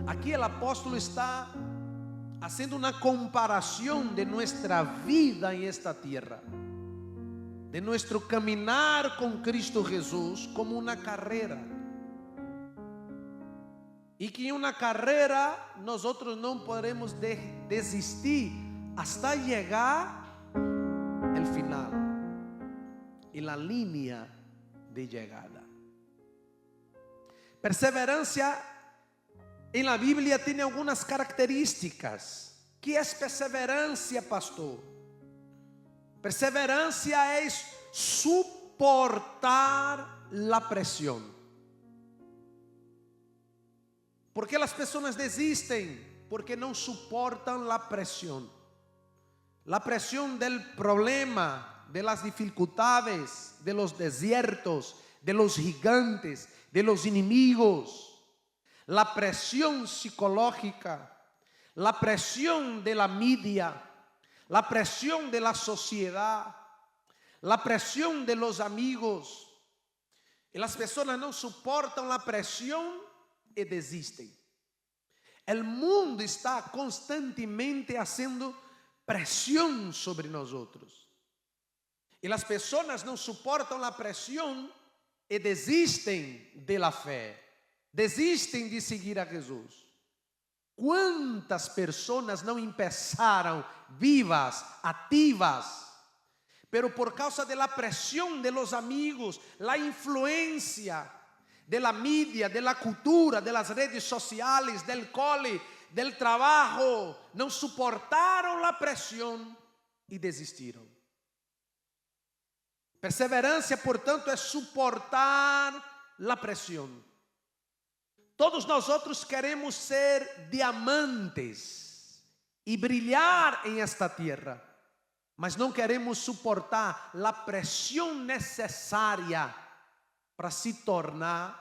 Aquí el apóstolo está haciendo una comparación de nuestra vida en esta tierra, de nuestro caminar con Cristo Jesús como una carrera. Y que en una carrera nosotros no podremos desistir hasta llegar al final, en la línea de llegada. Perseverancia en la Biblia tiene algunas características. ¿Qué es perseverancia, pastor? Perseverancia es soportar la presión. ¿Por qué las personas desisten? Porque no soportan la presión. La presión del problema, de las dificultades, de los desiertos, de los gigantes, de los enemigos. La presión psicológica, la presión de la media, la presión de la sociedad, la presión de los amigos. Y las personas no soportan la presión y desistem. El mundo está constantemente haciendo presión sobre nosotros. Y las personas no soportan la presión y desistem de la fe. Desistem de seguir a Jesús. ¿Cuántas personas não empezaron vivas, ativas, pero por causa de la presión de los amigos, la influencia de la media, de la cultura, de las redes sociales, del cole, del trabajo, no soportaron la presión y desistieron? Perseverancia, portanto, es soportar la presión. Todos nosotros queremos ser diamantes y brillar en esta tierra, mas não queremos suportar la presión necesaria para se tornar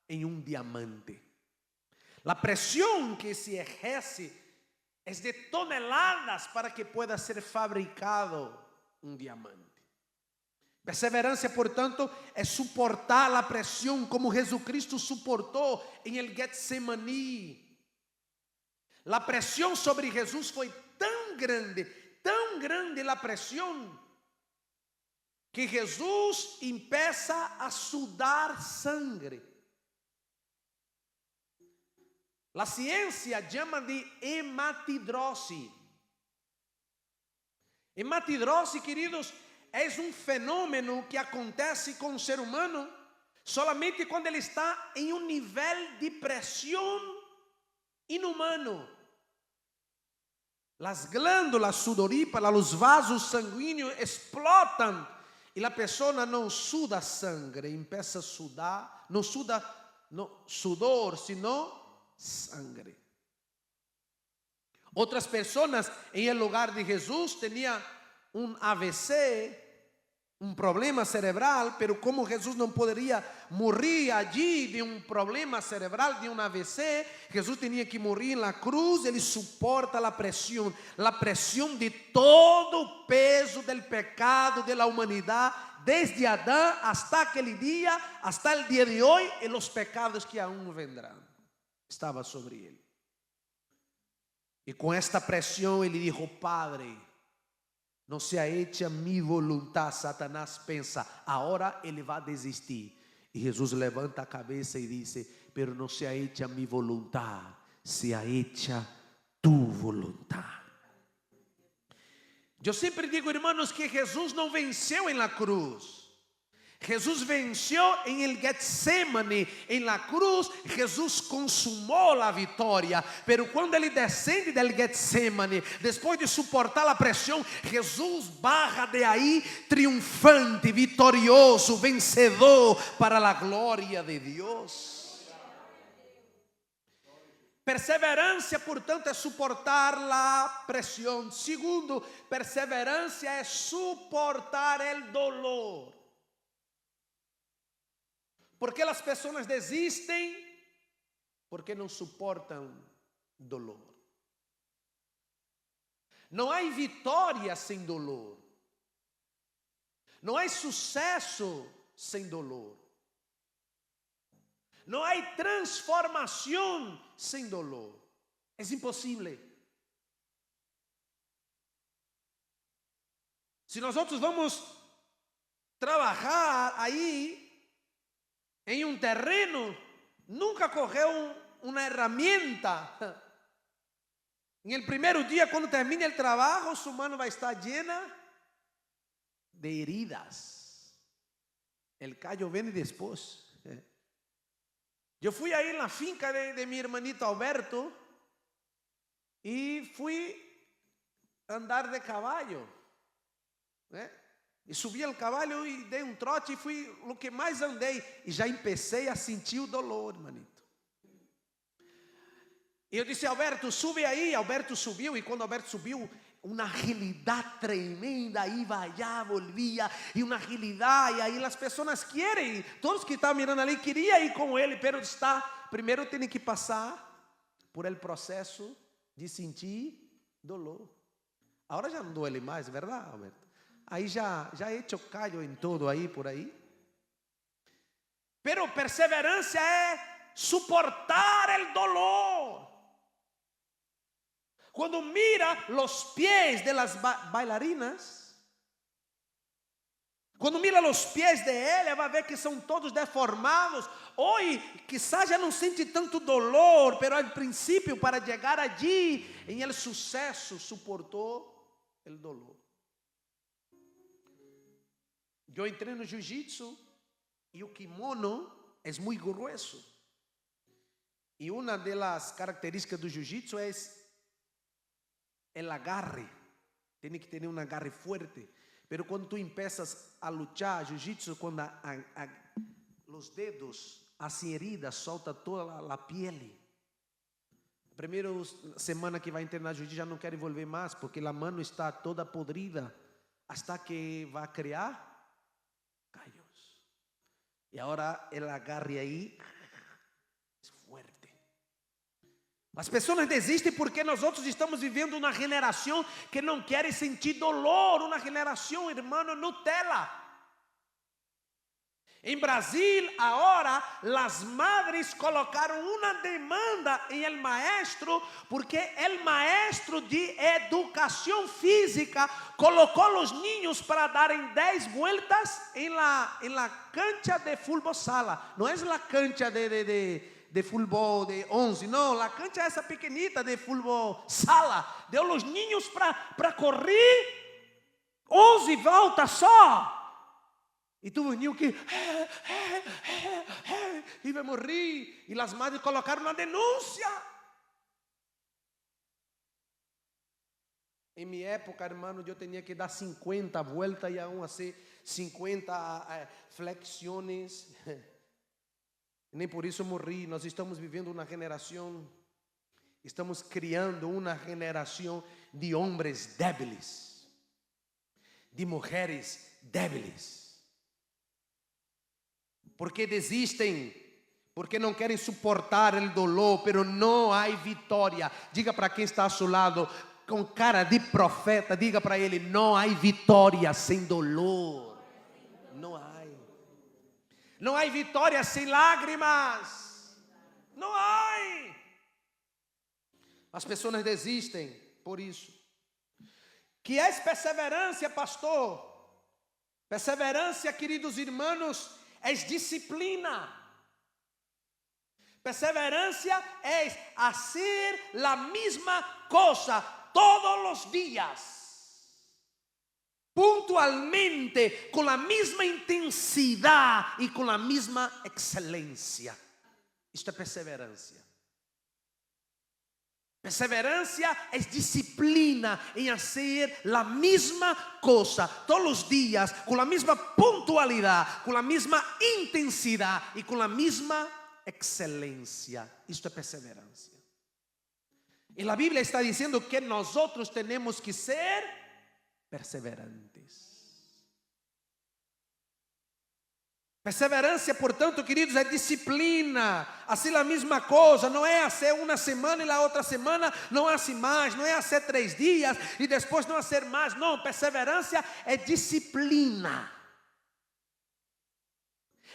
em um diamante. La presión que se ejerce es de toneladas para que pueda ser fabricado un diamante. Perseverancia, portanto, é suportar la presión como Jesucristo suportou em el Getsemaní. La presión sobre Jesús foi tão grande la presión, que Jesús empieza a sudar sangre. La ciencia llama de hematidrose. Hematidrose, queridos, es un fenómeno que acontece con el ser humano solamente cuando ele está en un nivel de presión inhumano. Las glándulas sudoríparas, los vasos sanguíneos explotan y la persona no suda sangre, empieza a sudar, no suda no sudor, sino sangre. Otras personas en el lugar de Jesús tenían un AVC, un problema cerebral, pero como Jesús no podría morir allí de un problema cerebral, de un AVC, Jesús tenía que morir en la cruz. Ele soporta la presión de todo peso del pecado de la humanidad, desde Adán hasta aquel día, hasta el día de hoy, y los pecados que aún vendrán, estaba sobre él. Y con esta presión ele dijo: Padre, não sea hecha mi voluntad. Satanás pensa, ahora ele va a desistir. Y Jesús levanta a cabeza y dice: pero no sea hecha mi voluntad, sea hecha tu voluntad. Yo siempre digo, hermanos, que Jesús no venció en la cruz. Jesús venció en el Getsemane. En la cruz Jesús consumó la victoria. Pero cuando ele descende del Getsemane, después de soportar la presión, Jesús baja de ahí triunfante, victorioso, vencedor para la gloria de Dios. Perseverancia, portanto, é suportar la presión. Segundo, perseverancia é suportar el dolor. ¿Por qué las personas desisten? Porque no soportan dolor. No hay victoria sin dolor. No hay suceso sin dolor. não há transformação sem dolor. É impossível. Se nós vamos trabalhar aí em um terreno, nunca correu uma ferramenta. No primeiro dia, quando termina o trabalho, sua mão vai estar llena de heridas. El callo vem depois. Eu fui aí na finca de meu hermanito Alberto e fui andar de cavalo. E subi o cavalo e dei um trote e fui o que mais andei. E já comecei a sentir o dolor, hermanito. E eu disse, Alberto, sube aí. Alberto subiu e quando Alberto subiu, uma agilidade tremenda, iba allá, volvia, e uma agilidade, e aí as pessoas querem, todos que estavam mirando ali, queriam ir com ele, mas primeiro tem que passar por el processo de sentir dolor. Agora já não duele mais, verdade, Alberto? Aí já he hecho callo em todo aí, por aí. Pero perseverança é suportar o dolor. Quando mira os pés de las bailarinas, quando mira os pés de ela, vai ver que são todos deformados. Hoje, quizás já não sente tanto dolor, mas al princípio, para chegar allí, em el sucesso, suportou o dolor. Eu entrei no jiu-jitsu e o kimono é muito grueso. E uma das características do jiu-jitsu é el agarre. Tem que ter um agarre forte. Pero quando tu empiezas a luchar jiu-jitsu, quando os dedos hacen heridas, solta toda a pele. Primeira semana que vai treinar jiu-jitsu já não quer envolver mais, porque a mão está toda podrida, hasta que vai criar callos. E agora el agarre aí é forte. As pessoas desistem porque nós outros estamos vivendo uma geração que não quer sentir dolor, uma geração, irmão, Nutella. Em Brasil, agora, as madres colocaram uma demanda em el maestro, porque el maestro de educação física colocou os niños para darem 10 vueltas em la cancha de fútbol sala. Não é a cancha de futebol de 11, não, a cancha é essa pequenita de futebol sala. Deu os niños para correr 11 voltas só. E tu menino que e vai morrer. E as madres colocaram uma denúncia. Em minha época, hermano, eu tinha que dar 50 voltas e aún assim 50 flexões. Nem por isso morri. Nós estamos vivendo uma geração, estamos criando uma geração de homens débiles, de mulheres débiles. Porque desistem, porque não querem suportar o dolor, pero não há vitória. Diga para quem está ao seu lado, com cara de profeta, diga para ele, não há vitória sem dolor. Não há. Não há vitória sem lágrimas. Não há. As pessoas desistem por isso. Que é perseverança, pastor? Perseverança, queridos irmãos, é disciplina. Perseverança é fazer a mesma coisa todos os dias, pontualmente, com a mesma intensidade e com a mesma excelência. Isto é perseverança. Perseverança é disciplina em fazer a mesma coisa todos os dias, com a mesma pontualidade, com a mesma intensidade e com a mesma excelência. Isto é perseverança. E a Bíblia está dizendo que nós temos que ser perseverantes. Perseverança, portanto, queridos, é disciplina. Assim a mesma coisa, não é fazer uma semana e a outra semana não fazer mais, não é fazer 3 dias e depois não fazer mais. Não, perseverança é disciplina.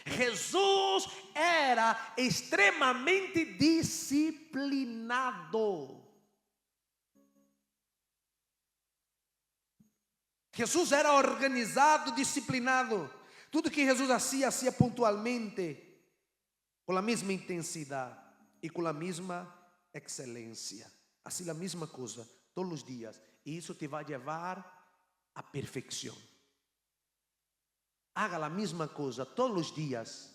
Jesus era extremamente disciplinado. Jesus era organizado, disciplinado. Tudo que Jesus hacía pontualmente, com a mesma intensidade e com a mesma excelência. Assim, a mesma coisa, todos os dias. E isso te vai levar à perfeição. Haga a mesma coisa todos os dias,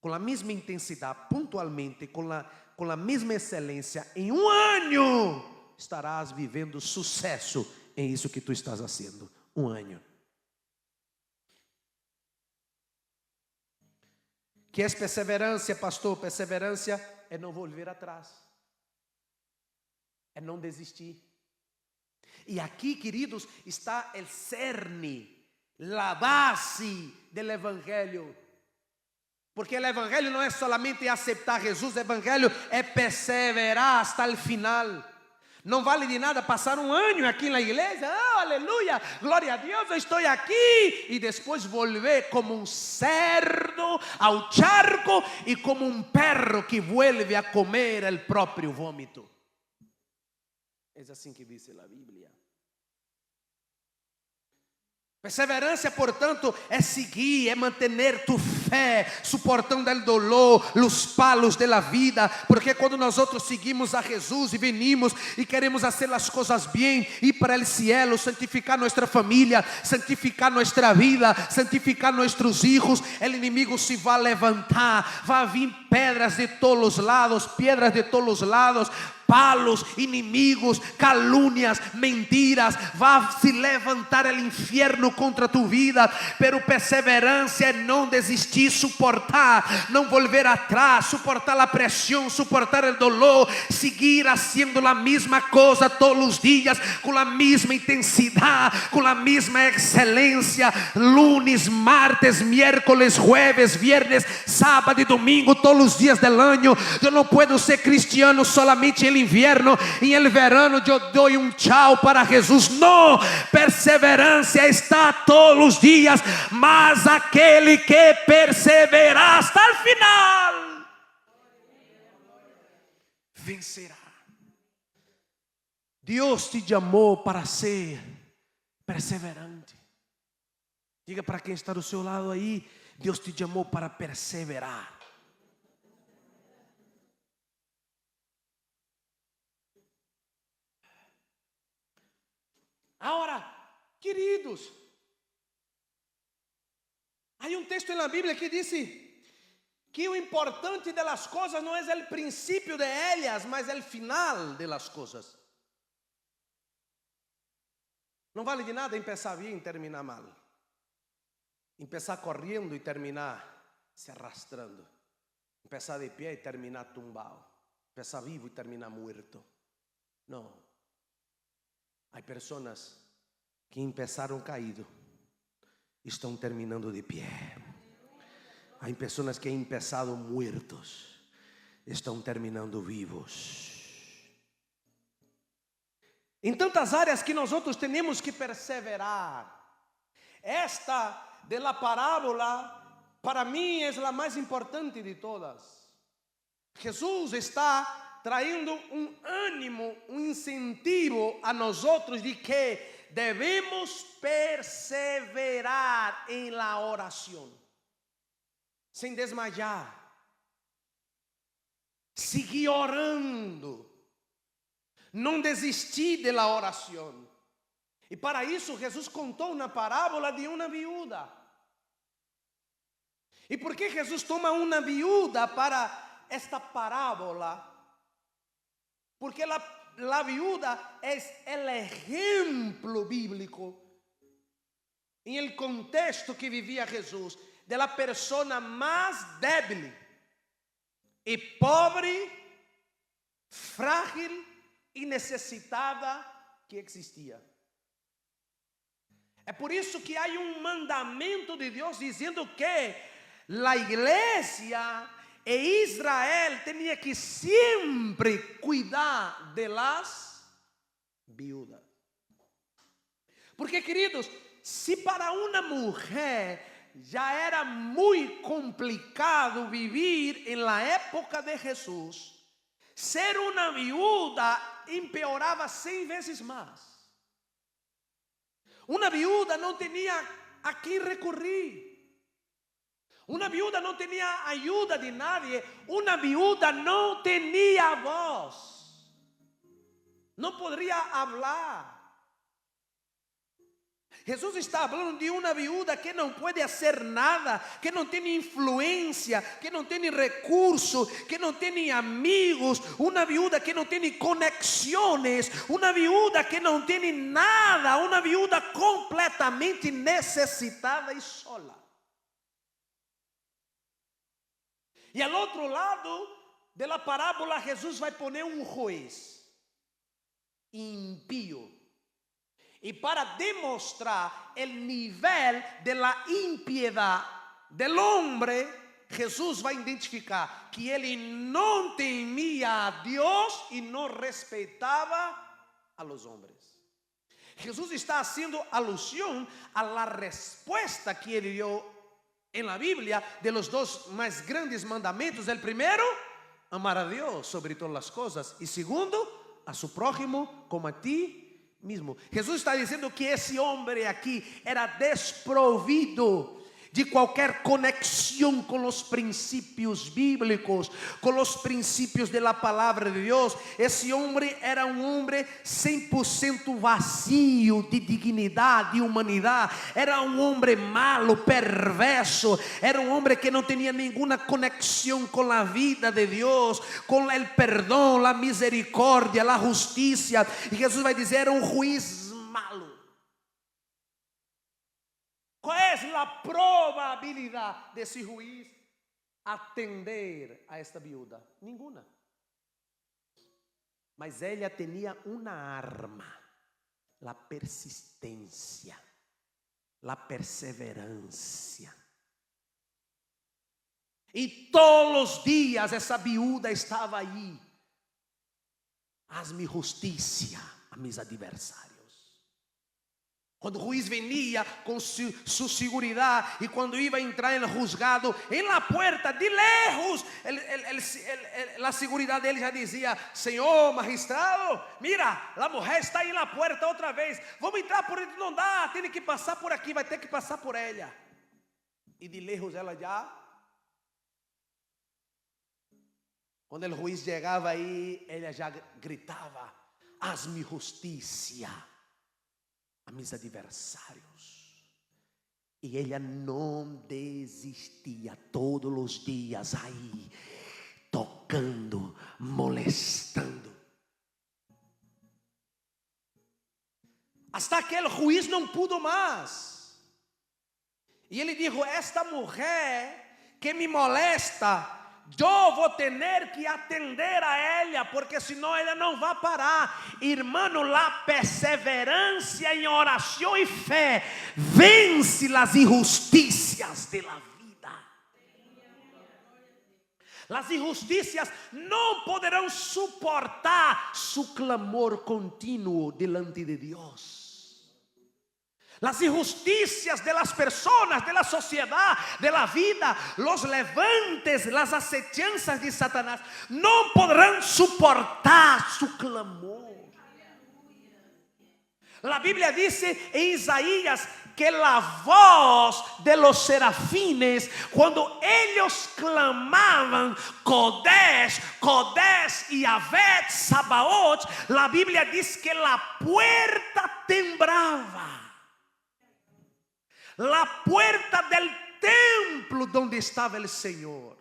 com a mesma intensidade, pontualmente, com a mesma excelência. Em um ano, estarás vivendo sucesso em isso que tu estás fazendo. Um ano. Que é perseverança, pastor? Perseverança é não volver atrás, é não desistir. E aqui, queridos, está o cerne, a base do evangelho. Porque o evangelho não é solamente aceitar Jesus, o evangelho é perseverar hasta o final. Não vale de nada passar um ano aqui na igreja, aleluia, glória a Deus, eu estou aqui, e depois volver como um cerdo ao charco e como um perro que vuelve a comer o próprio vômito. É assim que diz a Bíblia. Perseverança, portanto, é seguir, é manter tu fé, suportando o dolor, os palos da vida, porque quando nós outros seguimos a Jesus e venimos e queremos fazer as coisas bem, ir para o cielo, santificar nossa família, santificar nossa vida, santificar nossos filhos, o inimigo se vai levantar, vai vir pedras de todos os lados, palos, inimigos, calúnias, mentiras, vai se levantar o inferno contra tu vida, pero perseverança é não desistir, suportar, não volver atrás, suportar a pressão, suportar o dolor, seguir haciendo a mesma coisa todos os dias, com a mesma intensidade, com a mesma excelência, lunes, martes, miércoles, jueves, viernes, sábado e domingo, todos os dias do ano. Eu não posso ser cristiano solamente em inverno, e em verano eu dou um tchau para Jesus. Não, perseverança está todos os dias, mas aquele que perseverar hasta o final vencerá. Deus te chamou para ser perseverante. Diga para quem está do seu lado aí: Deus te chamou para perseverar. Agora, queridos, há um texto na Bíblia que diz que o importante das coisas não é o princípio de elas, mas o final das coisas. Não vale de nada começar bem e terminar mal. Começar correndo e terminar se arrastrando. Começar de pé e terminar tumbado. Começar vivo e terminar morto. Não. Há pessoas que começaram caído, estão terminando de pé. Há pessoas que han começado muertos, estão terminando vivos. Em tantas áreas que nós outros temos que perseverar. Esta de la parábola, para mim, é a mais importante de todas. Jesus está traindo um ânimo, um incentivo a nós outros de que devemos perseverar em la oração, sem desmayar, seguir orando, não desistir de la oração. E para isso Jesus contou uma parábola de uma viúva. E por que Jesus toma uma viúva para esta parábola? Porque la viuda es el ejemplo bíblico en el contexto que vivía Jesús de la persona más débil y pobre, frágil y necesitada que existía. É por isso que há um mandamento de Deus dizendo que a igreja e Israel tinha que sempre cuidar de las viudas. Porque, queridos, se para uma mulher ya era muy complicado vivir en la época de Jesús. Ser una viuda empeoraba 100 veces más. Una viuda no tenía a quién recurrir. Una viuda no tenía ayuda de nadie. Una viuda no tenía voz. No podría hablar. Jesús está hablando de una viuda que no puede hacer nada, que no tiene influencia, que no tiene recursos, que no tiene amigos, una viuda que no tiene conexiones, una viuda que no tiene nada, una viuda completamente necesitada y sola. Y al otro lado de la parábola Jesús va a poner un juez impío. Y para demostrar el nivel de la impiedad del hombre, Jesús va a identificar que él no temía a Dios y no respetaba a los hombres. Jesús está haciendo alusión a la respuesta que él dio en la Biblia de los dos más grandes mandamientos. El primero, amar a Dios sobre todas las cosas. Y segundo, a su prójimo como a ti mismo. Jesús está diciendo que ese hombre aquí era desprovido de qualquer conexão com os princípios bíblicos, com os princípios da palavra de Deus. Esse homem era um homem 100% vazio de dignidade, de humanidade. Era um homem malo, perverso. Era um homem que não tinha nenhuma conexão com a vida de Deus, com o perdão, a misericórdia, a justiça. E Jesus vai dizer, era um juiz malo. ¿Cuál es la probabilidad de ese juez atender a esta viuda? Ninguna. Mas ella tenía una arma, la persistencia, la perseverancia. Y todos los días esa viuda estaba ahí. Hazme justicia a mis adversarios. Quando o juiz venia com sua segurança e quando ia entrar no juzgado, em la puerta, de lejos, a segurança dele já dizia: Senhor magistrado, mira, a mulher está aí na porta outra vez, vamos entrar por ele, não dá, tem que passar por aqui, vai ter que passar por ela. E de lejos ela já, quando o juiz chegava aí, ela já gritava: Haz-me justiça a mis adversários. E ela não desistia, todos os dias aí, tocando, molestando. Hasta que o juiz não pudo mais. E ele disse: esta mulher que me molesta, eu vou ter que atender a ela, porque senão ela não vai parar. Irmão, a perseverança em oração e fé vence as injusticias de la vida. As injusticias não poderão suportar su clamor contínuo delante de Deus. Las injusticias de las personas, de la sociedad, de la vida, los levantes, las acechanzas de Satanás no podrán soportar su clamor. La Biblia dice en Isaías que la voz de los serafines, cuando ellos clamaban Kodesh, Kodesh y Yahvé Sabaoth, la Biblia dice que la puerta temblaba. La puerta del templo donde estaba el Señor.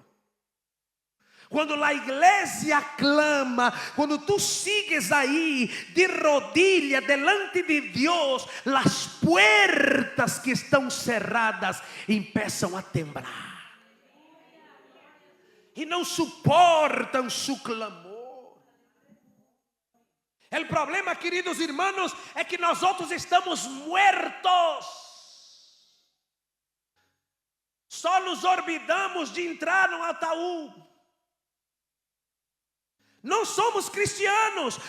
Cuando la iglesia clama, cuando tú sigues ahí de rodillas delante de Dios, las puertas que están cerradas empiezan a temblar. Y no soportan su clamor. El problema, queridos hermanos, es que nosotros estamos muertos. Só nos olvidamos de entrar no ataúd. Não somos cristianos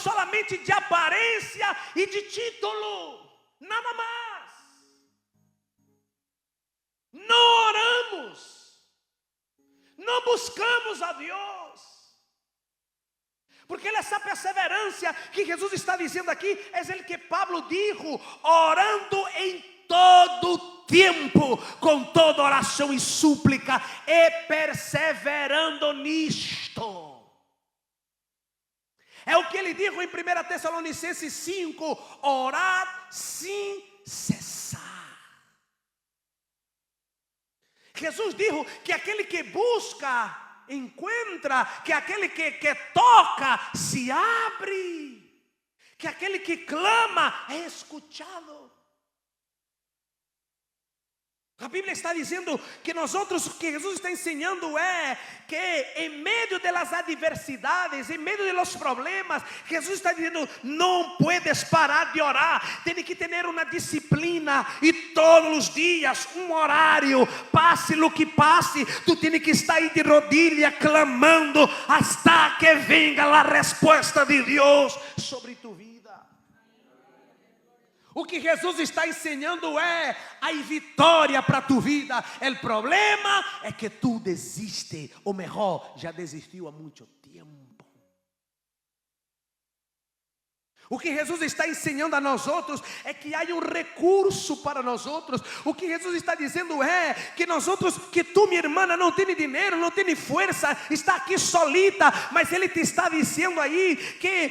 solamente de aparência e de título, nada mais. não buscamos a Deus. Porque essa perseverança que Jesus está dizendo aqui é o que Pablo dijo, orando em todo tempo, com toda oração e súplica, e perseverando nisto. É o que ele dijo em 1 Tessalonicenses 5, orar sem cessar. Jesus dijo que aquele que busca, encontra, que aquele que toca, se abre, que aquele que clama é escuchado. A Bíblia está dizendo que o que Jesus está ensinando é que em meio das adversidades, em meio dos problemas, Jesus está dizendo, não puedes parar de orar, tem que ter uma disciplina, e todos os dias, um horário, passe o que passe, tu tens que estar aí de rodilha, clamando, hasta que venga a resposta de Deus sobre tu vida. O que Jesus está ensinando é a vitória para tu vida. O problema é que tu desiste, ou melhor, já desistiu há muito tempo. O que Jesus está ensinando a nós outros é que há um recurso para nós outros. O que Jesus está dizendo é que nós outros, que tu, minha irmã, não tem dinheiro, não tem força, está aqui solita, mas Ele te está dizendo aí que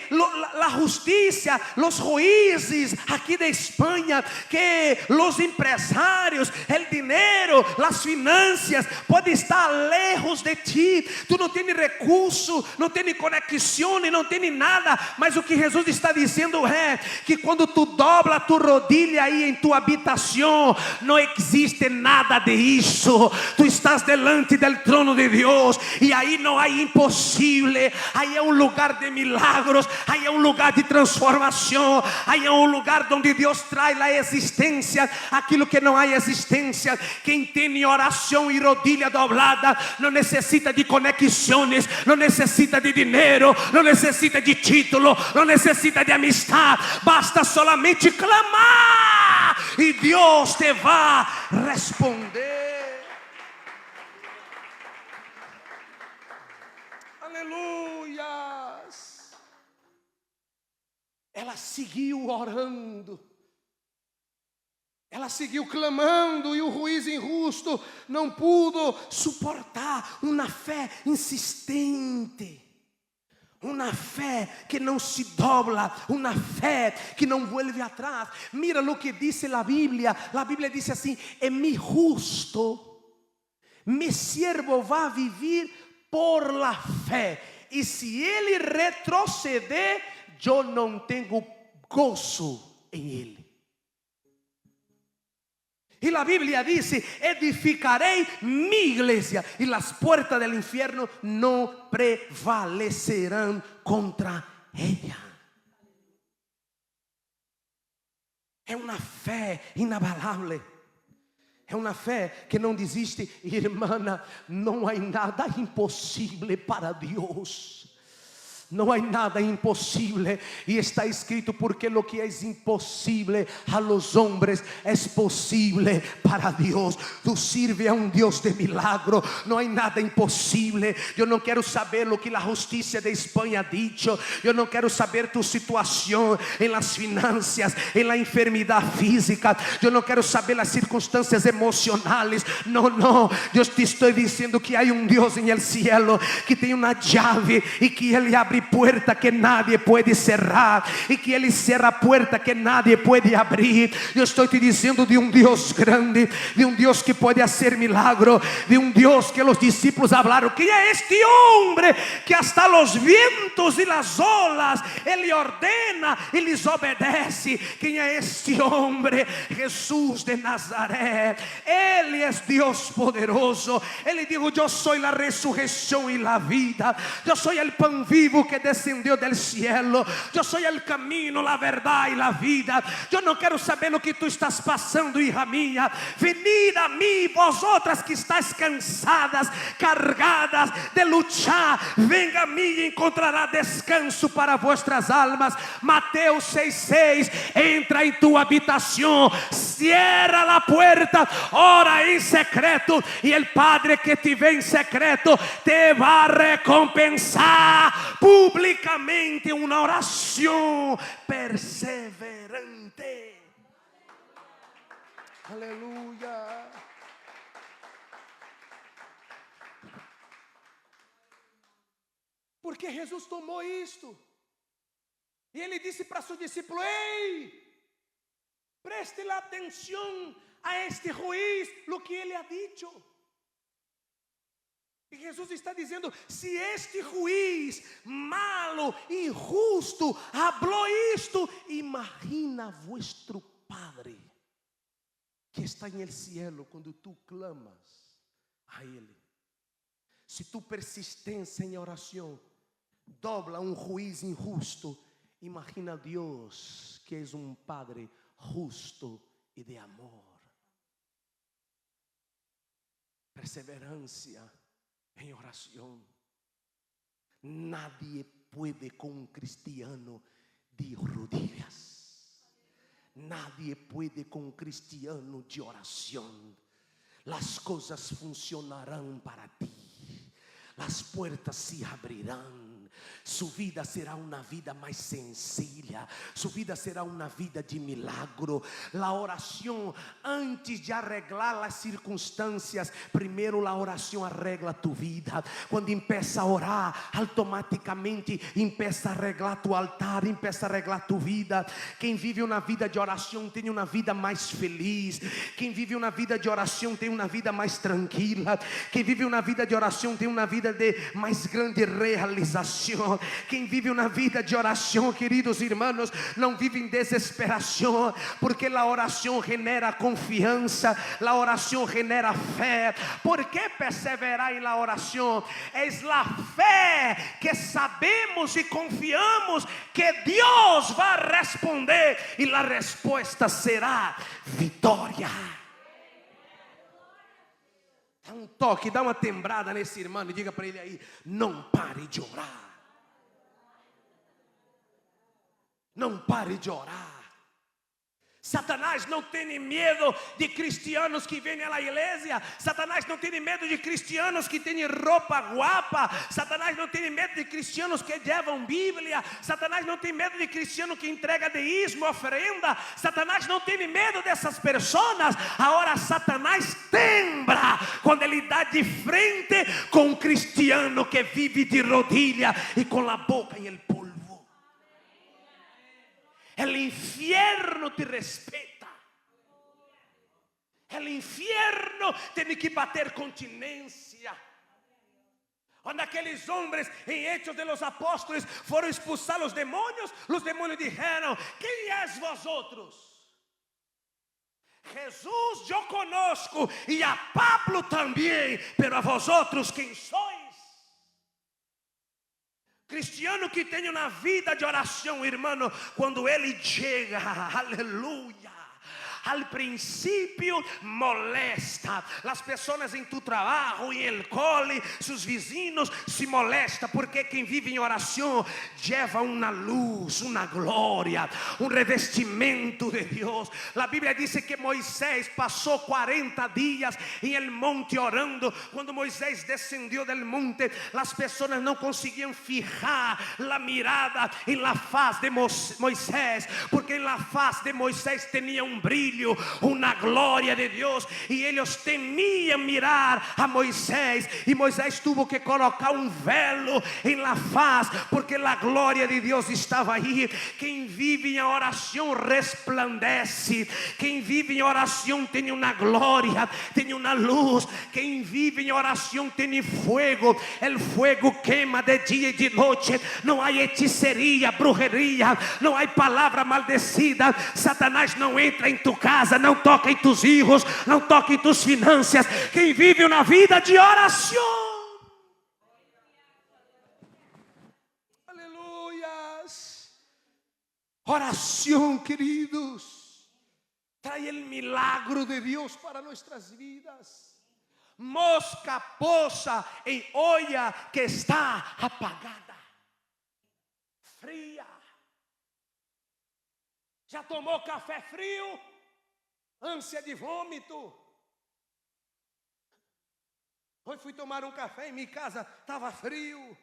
a justiça, os juízes aqui de Espanha, que os empresários, o dinheiro, as finanças, pode estar lejos de ti. Tu não tem recurso, não tem conexão, não tem nada, mas o que Jesus está dizendo é que quando tu dobla tu rodilha aí em tua habitação, não existe nada de isso. Tu estás delante do trono de Deus, e aí não há impossível. Aí é um lugar de milagros, aí é um lugar de transformação, aí é um lugar onde Deus traz a existência aquilo que não há existência. Quem tem oração e rodilha dobrada não necessita de conexões, não necessita de dinheiro, não necessita de título, não necessita de amistad, basta solamente clamar e Deus te vai responder. Aleluias. Ela seguiu orando, ela seguiu clamando, e o juiz injusto não pudo suportar uma fé insistente. Uma fé que não se dobla, uma fé que não vuelve atrás. Mira o que diz a Bíblia diz assim: é mi justo, mi siervo vai viver por la fé, e se ele retroceder, eu não tenho gozo em ele. E a Bíblia diz: edificarei mi igreja, e as portas do infierno não prevalecerão contra ella. É uma fé inabalável. É uma fé que não desiste. Irmã, não há nada impossível para Deus. Não há nada impossível, e está escrito: porque lo que é impossível a los hombres é possível para Deus. Tu sirves a um Deus de milagro, não há nada impossível. Eu não quero saber o que a justiça de Espanha ha dicho, eu não quero saber tu situação em las finanças, em la enfermidade física, eu não quero saber as circunstâncias emocionais. Não, eu te estou dizendo que há um Deus em el cielo que tem uma chave, e que Ele abre puerta que nadie pode cerrar, e que Ele cerra puerta que nadie pode abrir. Eu estou te dizendo de um Deus grande, de um Deus que pode fazer milagro, de um Deus que os discípulos falaram: quem é este homem que hasta los vientos e las olas Ele ordena e lhes obedece? Quem é este homem? Jesus de Nazaré. Ele é Deus poderoso. Ele dijo: eu sou a ressurreição e a vida, eu sou o pão vivo que descendeu del cielo. Eu sou o caminho, a verdade e a vida. Eu não quero saber o que tu estás passando, hija minha. Venid a mim, vós outras que estáis cansadas, cargadas de lutar. Venga a mim e encontrará descanso para vuestras almas. Mateus 6:6. Entra em tua habitação, cierra a puerta, ora em secreto, e o Padre que te vê em secreto te vai recompensar publicamente. Uma oração perseverante. Aleluia. Porque Jesus tomou isto e ele disse para seu discípulo: ei, preste atenção a este juiz, lo que ele ha dicho. E Jesus está dizendo: se este juiz malo e injusto falou isto, imagina vuestro Padre que está em el cielo, quando tu clamas a Ele. Se tu persistência em oração dobla juiz injusto, imagina Deus que é Padre justo e de amor. Perseverancia em oração. Nadie puede com cristiano de rodillas. Nadie puede com cristiano de oração. Las cosas funcionarán para ti. Las puertas se abrirán. Su vida será una vida más sencilla. Su vida será una vida de milagro. La oración, antes de arreglar las circunstancias, primero la oración arregla tu vida. Cuando empieza a orar, automáticamente empieza a arreglar tu altar, empieza a arreglar tu vida. Quem vive uma vida de oração tem uma vida mais feliz. Quem vive uma vida de oração tem uma vida mais tranquila. Quem vive uma vida de oração tem uma vida de mais grande realização. Quem vive uma vida de oração, queridos irmãos, não vive em desesperação, porque a oração genera confiança, a oração genera fé. ¿Por que perseverar em la oração? É a fé que sabemos e confiamos que Deus vai responder, e a resposta será vitória. Dá um toque, dá uma tembrada nesse irmão e diga para ele aí: não pare de orar. Não pare de orar. Satanás não tem medo de cristianos que vêm à igreja. Satanás não tem medo de cristianos que têm roupa guapa. Satanás não tem medo de cristianos que levam Bíblia. Satanás não tem medo de cristiano que entrega dízimo, oferenda. Satanás não tem medo dessas pessoas. Agora Satanás tembra quando ele dá de frente com um cristiano que vive de rodilha e com a boca em el polvo. El infierno te respeta. El infierno tem que bater continência. Quando aqueles homens em Hechos de los Apóstolos foram expulsar os demônios disseram: quem és vosotros? Jesus eu conosco e a Pablo também, pero a vosotros quem sois? Cristiano que tem uma vida de oração, irmão, quando ele chega, aleluia, al princípio molesta. As pessoas em tu trabalho, em el cole, seus vizinhos se molestam, porque quem vive em oração leva uma luz, uma glória, um revestimento de Deus. A Bíblia diz que Moisés passou 40 dias em el monte orando. Quando Moisés descendeu del monte, as pessoas não conseguiam fijar a mirada em la faz de Moisés, porque em la faz de Moisés tinha um brilho, uma glória de Deus, e eles temiam mirar a Moisés, e Moisés tuvo que colocar um velo em la faz, porque a glória de Deus estava aí. Quem vive em oração resplandece. Quem vive em oração tem uma glória, tem uma luz. Quem vive em oração tem fogo. O fogo queima de dia e de noite. Não há hechiceria, brujeria, não há palavra maldecida. Satanás não entra em tu casa, não toca em tus filhos, não toca em tus finanças. Quem vive uma vida de oração, aleluia. Oración, queridos, trae el milagro de Dios para nuestras vidas. Mosca posa en olla que está apagada, fría. Já tomou café frio? Ânsia de vômito. Hoje fui tomar um café em minha casa, estava frio.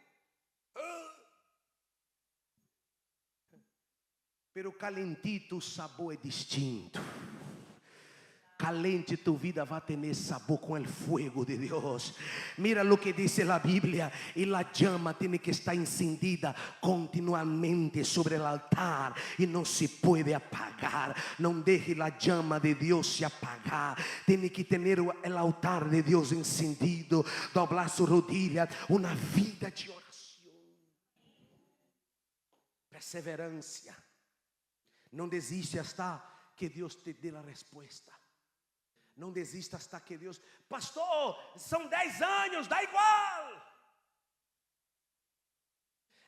Pero calentito o sabor é distinto. Caliente tu vida va a tener sabor con el fuego de Dios. Mira lo que dice la Biblia. Y la llama tiene que estar encendida continuamente sobre el altar. Y no se puede apagar. No deje la llama de Dios se apagar. Tiene que tener el altar de Dios encendido. Doblar su rodilla. Una vida de oración. Perseverancia. No desiste hasta que Dios te dé la respuesta. Não desista hasta que Deus... Pastor, são 10 anos, dá igual.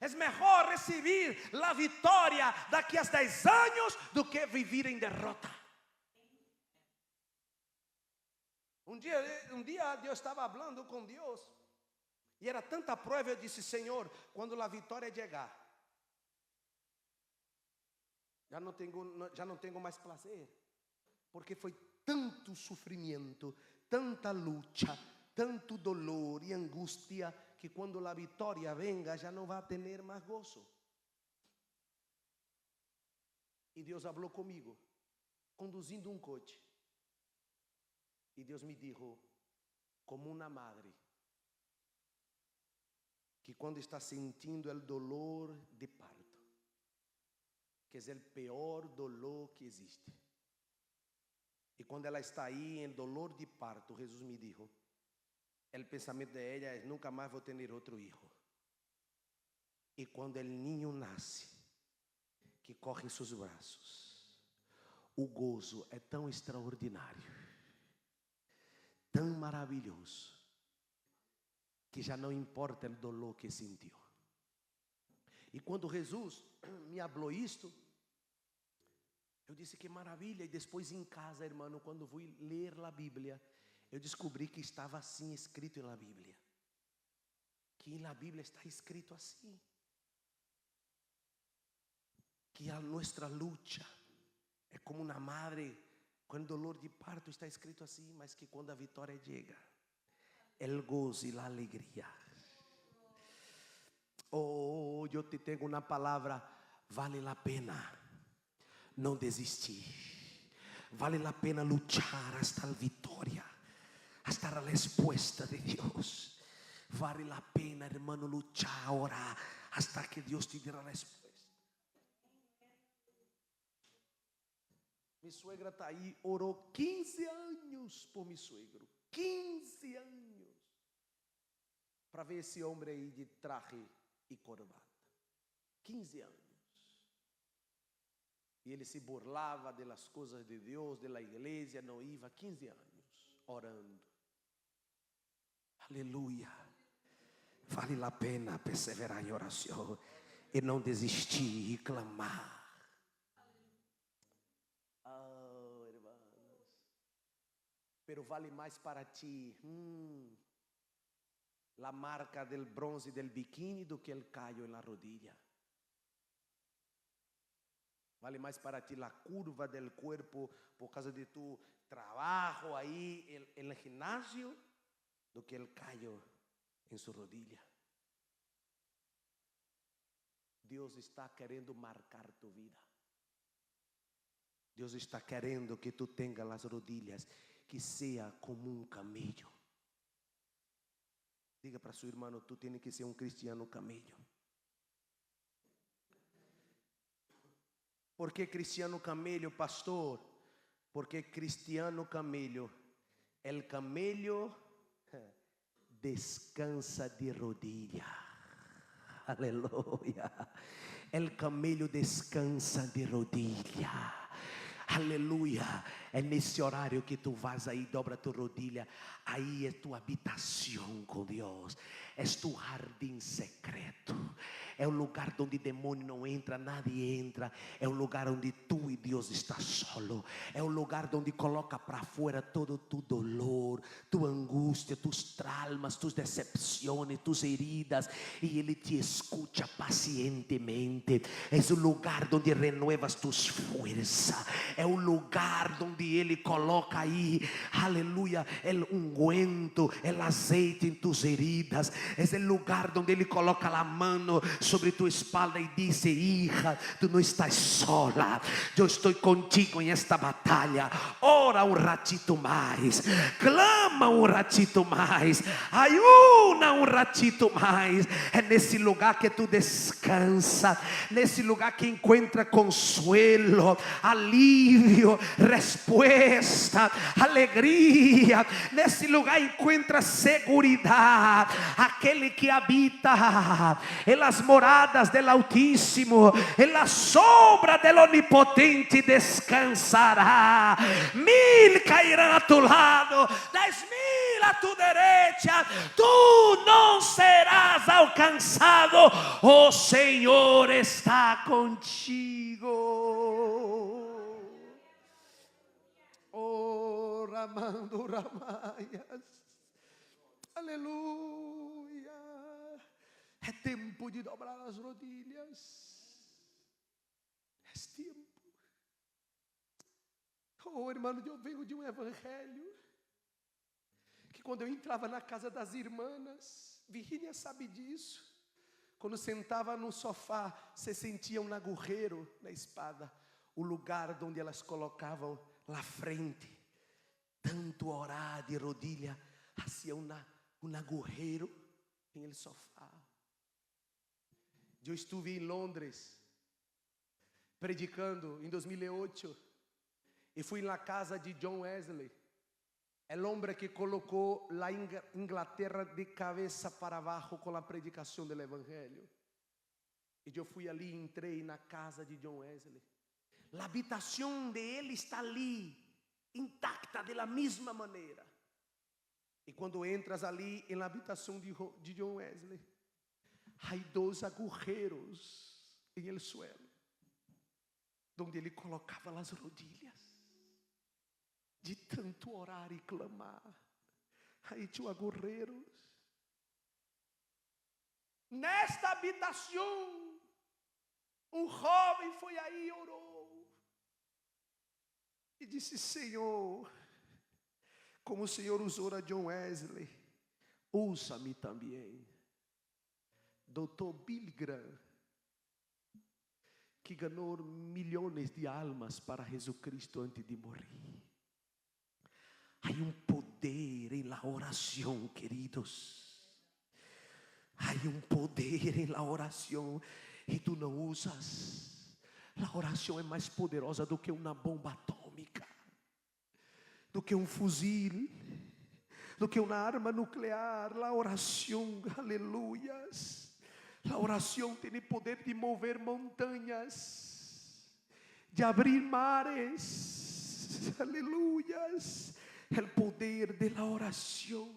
É melhor receber a vitória daqui a 10 anos do que viver em derrota. Um dia Deus estava falando com Deus. E era tanta prova, eu disse, Senhor, quando a vitória chegar, já não tenho mais prazer. Porque foi tanto sofrimento, tanta luta, tanto dolor e angústia, que quando a vitória venga, já não vai ter mais gozo. E Deus falou comigo, conduzindo um coche. E Deus me disse, como uma madre, que quando está sentindo o dolor de parto, que é o pior dolor que existe. E quando ela está aí em dolor de parto, Jesus me disse, o pensamento de ella é, nunca mais vou ter outro filho. E quando o niño nasce, que corre em seus braços, o gozo é tão extraordinário, tão maravilhoso, que já não importa o dolor que sentiu. E quando Jesus me falou isto, eu disse que maravilha. E depois em casa, irmão, quando fui ler a Bíblia, eu descobri que estava assim escrito na Bíblia. Que na Bíblia está escrito assim. Que a nossa luta é como uma madre com dolor de parto, está escrito assim, mas que quando a vitória chega, el gozo e a alegria. Oh, eu te tenho uma palavra, vale a pena não desistir, vale a pena lutar hasta a vitória, hasta a resposta de Deus. Vale a pena, hermano, lutar, orar, hasta que Deus te dê a resposta. Minha suegra está aí, orou 15 anos por meu suegro, 15 anos, para ver esse homem aí de traje e corbata, 15 anos. E ele se burlava das coisas de Deus, da igreja, não ia, 15 anos, orando. Aleluia. Vale a pena perseverar em oração e não desistir e clamar. Oh, irmãos. Pero vale mais para ti a marca del bronze del biquíni do que el callo en la rodilla. Vale mais para ti la curva del cuerpo por causa de tu trabajo ahí en el gimnasio do que el callo en su rodilla. Deus está querendo marcar tu vida. Deus está querendo que tu tengas as rodillas que sea como um camello. Diga para seu irmão, tu tienes que ser um cristiano camello. ¿Por qué cristiano camello, pastor? Porque cristiano camello, el camello descansa de rodilla. Aleluya. El camello descansa de rodilla. Aleluia. É nesse horário que tu vas aí, dobra tu rodilha. Aí é tua habitação com Deus. É tu jardim secreto. É o lugar onde demônio não entra, nadie entra. É o lugar onde tu e Deus está solo. É o lugar onde coloca para fora todo tu dolor, tua angústia, tus traumas, tus decepções, tus heridas. E Ele te escuta pacientemente. É o lugar onde renuevas tus forças. É o lugar onde Ele coloca aí, aleluia, o unguento, o azeite em tus heridas. É o lugar onde Ele coloca a mano sobre tua espalda e diz: hija, tu não estás sola, eu estou contigo em esta batalha. Ora um ratito mais, clama um ratito mais, ayuna um ratito mais. É nesse lugar que tu descansa, nesse lugar que encontra consuelo, alívio, resposta, alegria. Nesse lugar encontra seguridade. Aquele que habita en las moradas del Altísimo, en la sombra del Onipotente descansará. 1000 cairão a tu lado, 10.000 a tu derecha, tu não serás alcançado. O Senhor está contigo. Oh, Ramando Ramaias. Aleluia. É tempo de dobrar as rodilhas. É tempo. Oh, irmão, eu venho de um evangelho que quando eu entrava na casa das irmãs, Virgínia sabe disso, quando sentava no sofá, se sentia um agujero na espada, o lugar onde elas colocavam lá frente. Tanto orar de rodilha, hacía um agujero em el sofá. Eu estive em Londres predicando em 2008 e fui na casa de John Wesley, o homem que colocou a Inglaterra de cabeça para abaixo com a predicação do Evangelho. E eu fui ali, entrei na casa de John Wesley. A habitação de ele está ali, intacta da mesma maneira. E quando entras ali na habitação de John Wesley, há 2 agujeros em el suelo, onde ele colocava as rodilhas, de tanto orar e clamar. Aí tinha agujeros. Nesta habitação, um jovem foi aí e orou. E disse: Senhor, como o Senhor usou a John Wesley, usa-me também. Dr. Billy Graham, que ganhou milhões de almas para Jesus Cristo antes de morrer. Há um poder em la oração, queridos. Há um poder em la oração e tu não usas. A oração é mais poderosa do que uma bomba atômica, do que um fuzil, do que uma arma nuclear. A oração, aleluias. A oração tem poder de mover montanhas, de abrir mares, aleluias. É o poder da oração.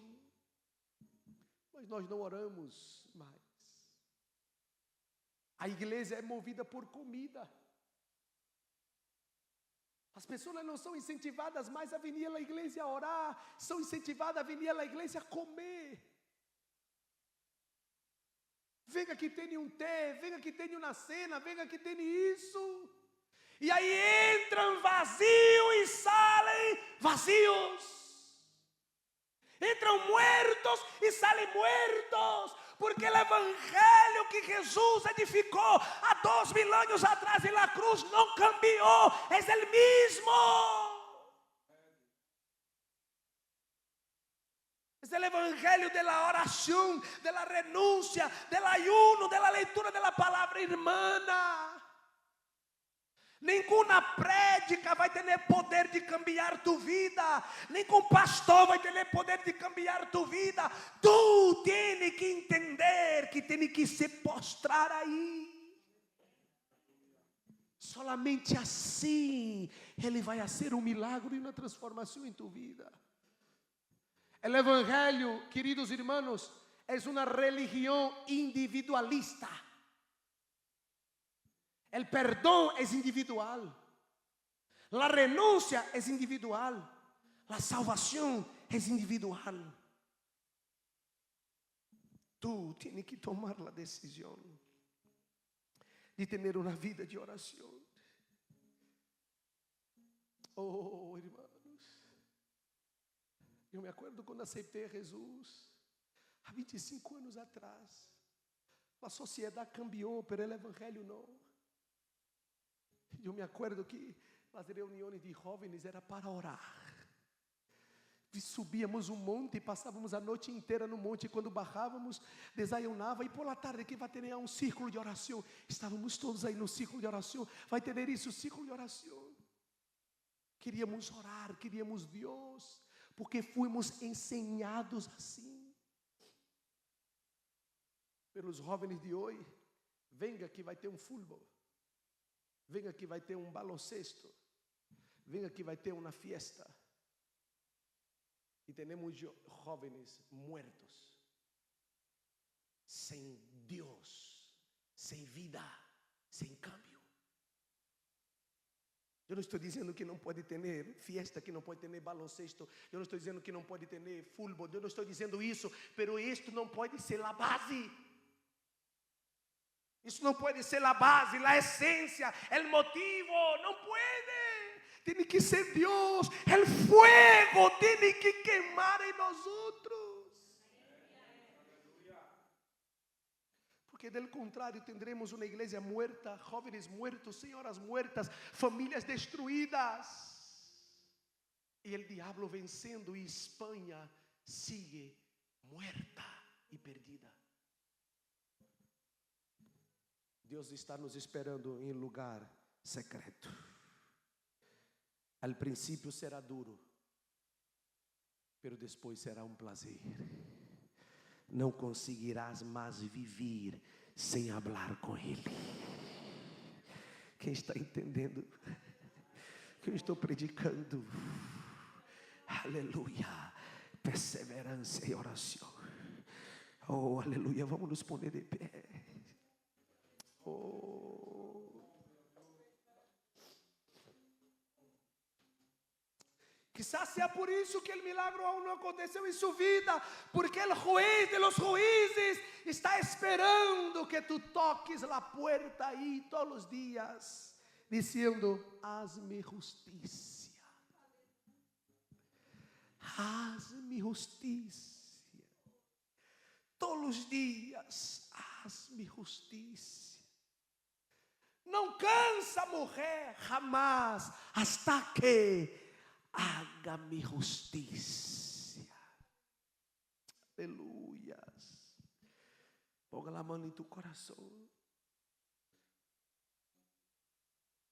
Mas nós não oramos mais. A igreja é movida por comida. As pessoas não são incentivadas mais a vir à igreja a orar, são incentivadas a vir à igreja a comer. Venga que tem um té, venga que tem uma cena, venga que tem isso. E aí entram vazios e saem vazios. Entram muertos e saem muertos. Porque o evangelho que Jesus edificou há 2000 anos atrás na cruz não cambiou, é o mesmo. É o evangelho da oração, da renúncia, do ayuno, da leitura da palavra irmã. Nenhuma prédica vai ter poder de cambiar tu vida. Nenhum pastor vai ter poder de cambiar tu vida. Tu tens que entender que tens que se postrar aí. Solamente assim Ele vai fazer um milagre e uma transformação em tu vida. O evangelho, queridos irmãos, é uma religião individualista. El perdón es individual. La renuncia es individual. La salvación es individual. Tú tienes que tomar la decisión de tener una vida de oración. Oh, hermanos, yo me acuerdo cuando acepté a Jesús, há 25 anos atrás. A sociedade cambiou, pero o evangelho não. Eu me acuerdo que as reuniões de jovens era para orar. E subíamos um monte e passávamos a noite inteira no monte. E quando barrávamos, desayunava. E por la tarde que vai ter um círculo de oração. Estávamos todos aí no círculo de oração. Vai ter isso, círculo de oração. Queríamos orar, queríamos Deus, porque fomos ensinados assim. Pelos jovens de hoje, venga que vai ter um futebol, venga que vai ter um baloncesto, venga que vai ter uma fiesta. E temos jovens muertos, sem Deus, sem vida, sem cambio. Eu não estou dizendo que não pode ter fiesta, que não pode ter baloncesto. Eu não estou dizendo que não pode ter futebol. Eu não estou dizendo isso, pero isto não pode ser a base. Isso não pode ser a base, a essência, o motivo. Não pode. Tem que ser Deus. O fuego tem que queimar em nós outros. Porque, do contrário, tendremos uma igreja muerta, jovens muertos, senhoras muertas, famílias destruídas. E o diabo vencendo, e Espanha sigue muerta e perdida. Deus está nos esperando em lugar secreto. Al princípio será duro, pero depois será um prazer. Não conseguirás mais viver sem falar com Ele. Quem está entendendo que eu estou predicando? Aleluia. Perseverança e oração. Oh, aleluia. Vamos nos poner de pé. Oh. Quizás seja por isso que o milagre aún não aconteceu em sua vida, porque o juez de los juízes está esperando que tu toques a puerta aí todos os dias, dizendo: haz-me justiça, haz-me justiça, todos os dias, haz-me justiça. Não cansa morrer jamás, hasta que haga-me justiça. Aleluias. Ponga a mão em tu coração.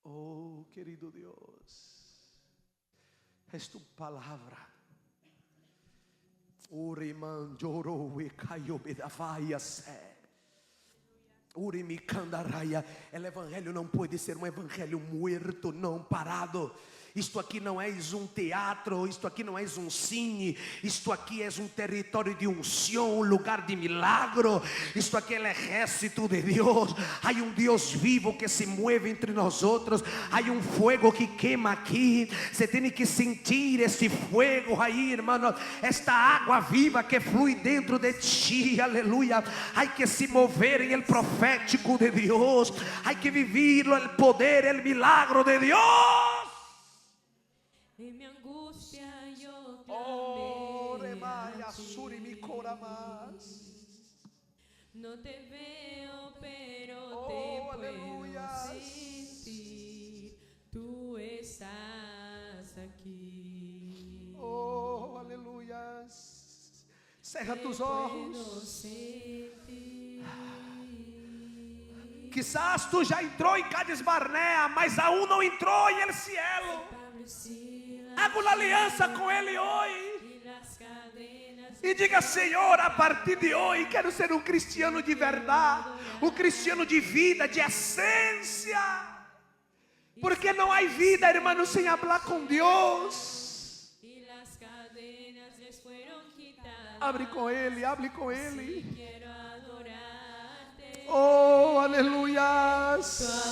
Oh, querido Deus, es tu palavra. Uriman llorou e caiu bedavaias. O evangelho não pode ser um evangelho muerto, não parado. Isto aqui não é um teatro, isto aqui não é um cine, isto aqui é um território de unção, um lugar de milagro. Isto aqui é o exército de Deus. Há um Deus vivo que se move entre nós outros. Há um fogo que queima aqui. Você tem que sentir esse fogo aí, irmão. Esta água viva que flui dentro de ti, aleluia. Há que se mover em el profético de Deus. Há que viver o poder, o milagro de Deus. En mi angustia yo Oh, clamé remaya, a ti. suri mi cora más. No te veo, pero Oh, te aleluya. puedo sentir. Tú estás aquí. Oh, aleluias. Cerra Te tus puedo ojos. sentir. Quizás tu já entrou em Cádiz Barnea, mas aún não entrou em el cielo. Pablo y Silas, Haga uma aliança com Ele hoje. y las cadenas E diga: Senhor, a partir de hoje quero ser um cristiano de verdade, um cristiano de vida, de essência. Porque não há vida, irmão, sem falar com Deus. y las cadenas les fueron quitadas. Abre com Ele, hable com Ele. Quiero adorarte. Oh, aleluias.